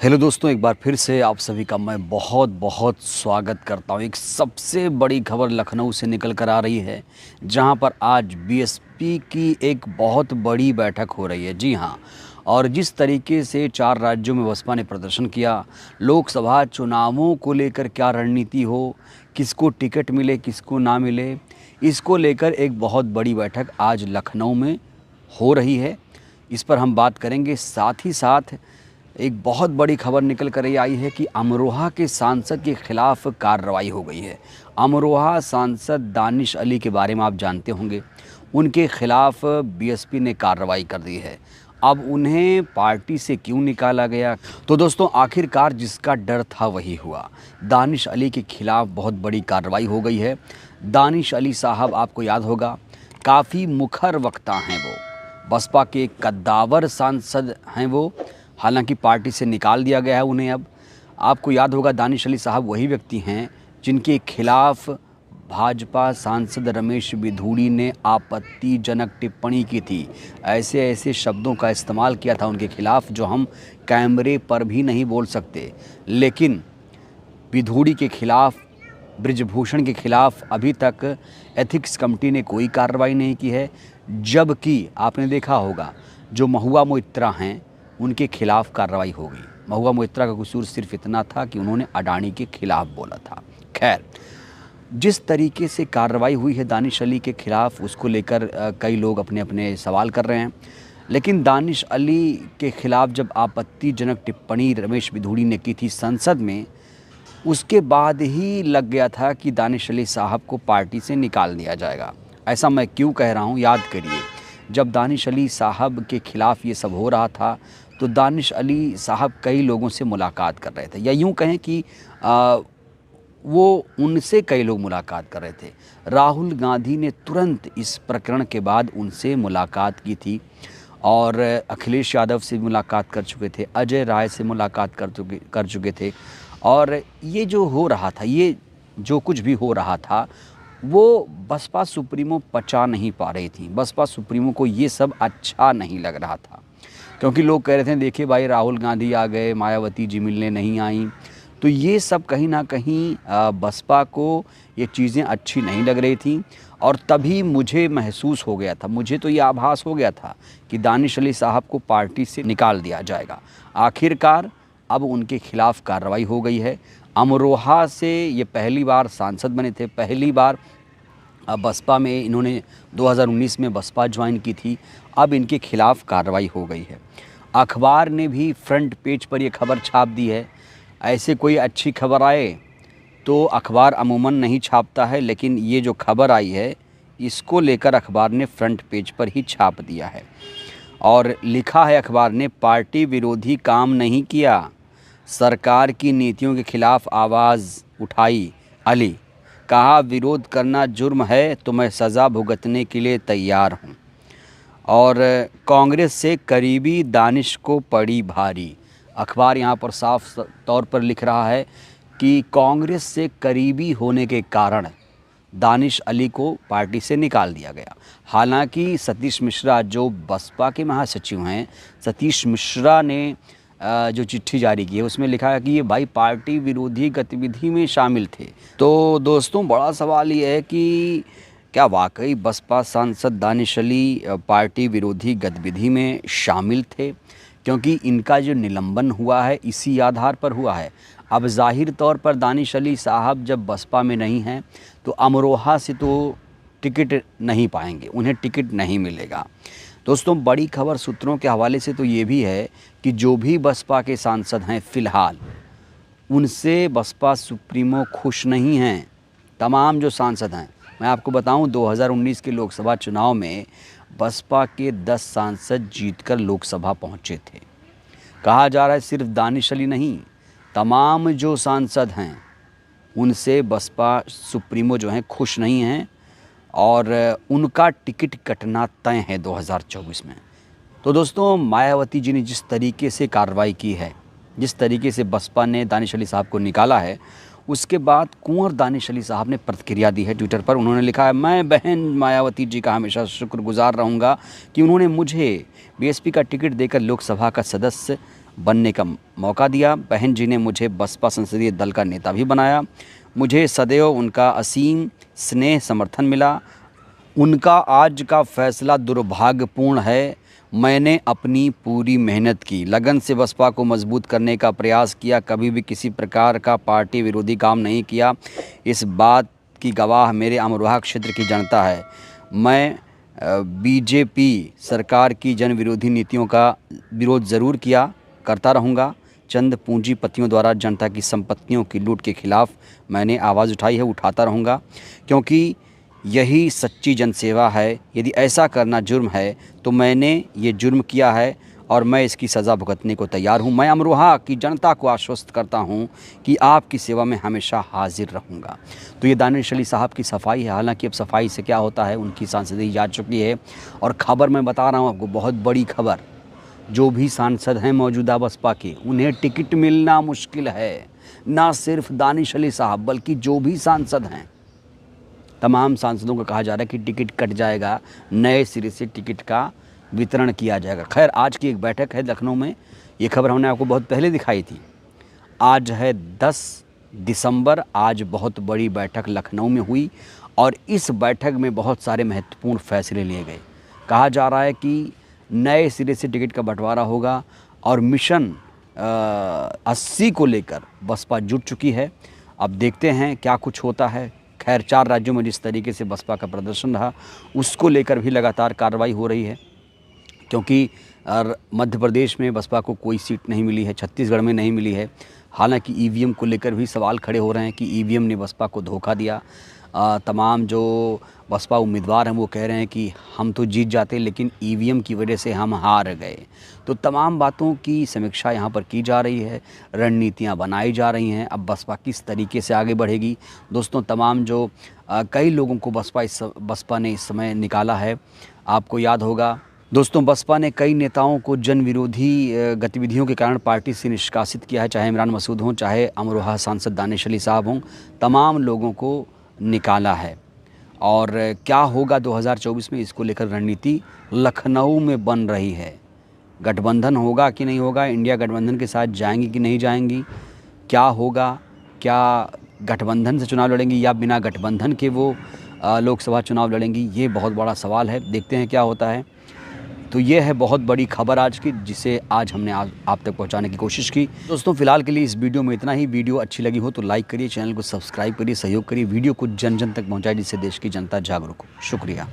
Hello दोस्तों, एक बार फिर से आप सभी का मैं बहुत बहुत स्वागत करता हूँ। एक सबसे बड़ी खबर लखनऊ से निकल कर आ रही है, जहाँ पर आज बीएसपी की एक बहुत बड़ी बैठक हो रही है। जी हाँ, और जिस तरीके से 4 राज्यों में बसपा ने प्रदर्शन किया, लोकसभा चुनावों को लेकर क्या रणनीति हो, किसको टिकट मिले किसको ना मिले, इसको लेकर एक बहुत बड़ी बैठक आज लखनऊ में हो रही है। इस पर हम बात करेंगे। साथ ही साथ एक बहुत बड़ी खबर निकल कर ये आई है कि अमरोहा के सांसद के खिलाफ कार्रवाई हो गई है। अमरोहा सांसद दानिश अली के बारे में आप जानते होंगे, उनके खिलाफ बीएसपी ने कार्रवाई कर दी है। अब उन्हें पार्टी से क्यों निकाला गया? तो दोस्तों, आखिरकार जिसका डर था वही हुआ। दानिश अली के खिलाफ बहुत बड़ी कार्रवाई हो गई है। दानिश अली साहब, आपको याद होगा, काफ़ी मुखर वक्ता हैं वो, बसपा के कद्दावर सांसद हैं वो। हालांकि पार्टी से निकाल दिया गया है उन्हें। अब आपको याद होगा, दानिश अली साहब वही व्यक्ति हैं जिनके खिलाफ भाजपा सांसद रमेश बिधूड़ी ने आपत्तिजनक टिप्पणी की थी। ऐसे ऐसे शब्दों का इस्तेमाल किया था उनके खिलाफ जो हम कैमरे पर भी नहीं बोल सकते। लेकिन बिधूड़ी के खिलाफ, ब्रिजभूषण के खिलाफ अभी तक एथिक्स कमेटी ने कोई कार्रवाई नहीं की है। जबकि आपने देखा होगा, जो महुआ मोइत्रा हैं उनके खिलाफ कार्रवाई हो गई। महुआ मोइत्रा का कसूर सिर्फ इतना था कि उन्होंने अडानी के खिलाफ बोला था। खैर, जिस तरीके से कार्रवाई हुई है दानिश अली के खिलाफ, उसको लेकर कई लोग अपने अपने सवाल कर रहे हैं। लेकिन दानिश अली के खिलाफ जब आपत्तिजनक टिप्पणी रमेश बिधूड़ी ने की थी संसद में, उसके बाद ही लग गया था कि दानिश अली साहब को पार्टी से निकाल दिया जाएगा। ऐसा मैं क्यों कह रहा हूँ, याद करिए, जब दानिश अली साहब के खिलाफ ये सब हो रहा था तो दानिश अली साहब कई लोगों से मुलाकात कर रहे थे, या यूँ कहें कि वो उनसे कई लोग मुलाकात कर रहे थे। राहुल गांधी ने तुरंत इस प्रकरण के बाद उनसे मुलाकात की थी, और अखिलेश यादव से मुलाकात कर चुके थे, अजय राय से मुलाकात कर चुके थे। और ये जो हो रहा था, ये जो कुछ भी हो रहा था, वो बसपा सुप्रीमो पचा नहीं पा रही थी। बसपा सुप्रीमो को ये सब अच्छा नहीं लग रहा था, क्योंकि लोग कह रहे थे, देखिए भाई, राहुल गांधी आ गए, मायावती जी मिलने नहीं आई। तो ये सब कहीं ना कहीं बसपा को ये चीज़ें अच्छी नहीं लग रही थी। और तभी मुझे महसूस हो गया था, मुझे तो ये आभास हो गया था कि दानिश अली साहब को पार्टी से निकाल दिया जाएगा। आखिरकार अब उनके खिलाफ कार्रवाई हो गई है। अमरोहा से ये पहली बार सांसद बने थे, पहली बार बसपा में इन्होंने 2019 में बसपा ज्वाइन की थी। अब इनके खिलाफ कार्रवाई हो गई है। अखबार ने भी फ्रंट पेज पर ये खबर छाप दी है। ऐसे कोई अच्छी खबर आए तो अखबार अमूमन नहीं छापता है, लेकिन ये जो खबर आई है इसको लेकर अखबार ने फ्रंट पेज पर ही छाप दिया है। और लिखा है अखबार ने, पार्टी विरोधी काम नहीं किया, सरकार की नीतियों के खिलाफ आवाज़ उठाई अली। कहा, विरोध करना जुर्म है तो मैं सज़ा भुगतने के लिए तैयार हूँ। और कांग्रेस से करीबी दानिश को पड़ी भारी। अखबार यहाँ पर साफ तौर पर लिख रहा है कि कांग्रेस से करीबी होने के कारण दानिश अली को पार्टी से निकाल दिया गया। हालांकि सतीश मिश्रा, जो बसपा के महासचिव हैं, सतीश मिश्रा ने जो चिट्ठी जारी की है उसमें लिखा है कि ये भाई पार्टी विरोधी गतिविधि में शामिल थे। तो दोस्तों, बड़ा सवाल ये है कि क्या वाकई बसपा सांसद दानिश अली पार्टी विरोधी गतिविधि में शामिल थे? क्योंकि इनका जो निलंबन हुआ है इसी आधार पर हुआ है। अब जाहिर तौर पर दानिश अली साहब जब बसपा में नहीं हैं तो अमरोहा से तो टिकट नहीं पाएंगे, उन्हें टिकट नहीं मिलेगा। दोस्तों, बड़ी खबर सूत्रों के हवाले से तो ये भी है कि जो भी बसपा के सांसद हैं फ़िलहाल, उनसे बसपा सुप्रीमो खुश नहीं हैं। तमाम जो सांसद हैं, मैं आपको बताऊं, 2019 के लोकसभा चुनाव में बसपा के 10 सांसद जीतकर लोकसभा पहुंचे थे। कहा जा रहा है सिर्फ दानिश अली नहीं, तमाम जो सांसद हैं उनसे बसपा सुप्रीमो जो हैं खुश नहीं हैं, और उनका टिकट कटना तय है 2024 में। तो दोस्तों, मायावती जी ने जिस तरीके से कार्रवाई की है, जिस तरीके से बसपा ने दानिश अली साहब को निकाला है, उसके बाद कुंवर दानिश अली साहब ने प्रतिक्रिया दी है ट्विटर पर। उन्होंने लिखा है, मैं बहन मायावती जी का हमेशा शुक्रगुजार रहूँगा कि उन्होंने मुझे बीएसपी का टिकट देकर लोकसभा का सदस्य बनने का मौका दिया। बहन जी ने मुझे बसपा संसदीय दल का नेता भी बनाया। मुझे सदैव उनका असीम स्नेह समर्थन मिला। उनका आज का फैसला दुर्भाग्यपूर्ण है। मैंने अपनी पूरी मेहनत की, लगन से बसपा को मजबूत करने का प्रयास किया, कभी भी किसी प्रकार का पार्टी विरोधी काम नहीं किया। इस बात की गवाह मेरे अमरोहा क्षेत्र की जनता है। मैं बीजेपी सरकार की जन विरोधी नीतियों का विरोध ज़रूर किया, करता रहूँगा। चंद पूंजीपतियों द्वारा जनता की संपत्तियों की लूट के खिलाफ मैंने आवाज़ उठाई है, उठाता रहूँगा, क्योंकि यही सच्ची जनसेवा है। यदि ऐसा करना जुर्म है तो मैंने ये जुर्म किया है और मैं इसकी सज़ा भुगतने को तैयार हूँ। मैं अमरोहा की जनता को आश्वस्त करता हूँ कि आपकी सेवा में हमेशा हाजिर रहूँगा। तो ये दानिश अली साहब की सफाई है। हालांकि अब सफाई से क्या होता है, उनकी सांसदी जा चुकी है। और ख़बर मैं बता रहा हूँ आपको, बहुत बड़ी खबर, जो भी सांसद हैं मौजूदा बसपा के, उन्हें टिकट मिलना मुश्किल है। ना सिर्फ दानिश अली साहब बल्कि जो भी सांसद हैं, तमाम सांसदों को कहा जा रहा है कि टिकट कट जाएगा, नए सिरे से टिकट का वितरण किया जाएगा। खैर, आज की एक बैठक है लखनऊ में, ये खबर हमने आपको बहुत पहले दिखाई थी। आज है 10 दिसंबर, आज बहुत बड़ी बैठक लखनऊ में हुई और इस बैठक में बहुत सारे महत्वपूर्ण फैसले लिए गए। कहा जा रहा है कि नए सिरे से टिकट का बंटवारा होगा और मिशन 80 को लेकर बसपा जुट चुकी है। अब देखते हैं क्या कुछ होता है। खैर, 4 राज्यों में जिस तरीके से बसपा का प्रदर्शन रहा, उसको लेकर भी लगातार कार्रवाई हो रही है, क्योंकि मध्य प्रदेश में बसपा को कोई सीट नहीं मिली है, छत्तीसगढ़ में नहीं मिली है। हालांकि ईवीएम को लेकर भी सवाल खड़े हो रहे हैं कि ईवीएम ने बसपा को धोखा दिया। तमाम जो बसपा उम्मीदवार हैं वो कह रहे हैं कि हम तो जीत जाते, लेकिन ईवीएम की वजह से हम हार गए। तो तमाम बातों की समीक्षा यहाँ पर की जा रही है, रणनीतियाँ बनाई जा रही हैं। अब बसपा किस तरीके से आगे बढ़ेगी। दोस्तों, तमाम जो कई लोगों को बसपा ने इस समय निकाला है। आपको याद होगा दोस्तों, बसपा ने कई नेताओं को जन विरोधी गतिविधियों के कारण पार्टी से निष्कासित किया है, चाहे इमरान मसूद हों, चाहे अमरोहा सांसद दानिश अली साहब हों। तमाम लोगों को निकाला है। और क्या होगा 2024 में, इसको लेकर रणनीति लखनऊ में बन रही है। गठबंधन होगा कि नहीं होगा, इंडिया गठबंधन के साथ जाएंगी कि नहीं जाएंगी, क्या होगा, क्या गठबंधन से चुनाव लड़ेंगी या बिना गठबंधन के वो लोकसभा चुनाव लड़ेंगी, ये बहुत बड़ा सवाल है। देखते हैं क्या होता है। तो ये है बहुत बड़ी खबर आज की, जिसे आज हमने आप तक पहुंचाने की कोशिश की। दोस्तों, फिलहाल के लिए इस वीडियो में इतना ही। वीडियो अच्छी लगी हो तो लाइक करिए, चैनल को सब्सक्राइब करिए, सहयोग करिए, वीडियो को जन जन तक पहुंचाइए, जिससे देश की जनता जागरूक हो। शुक्रिया।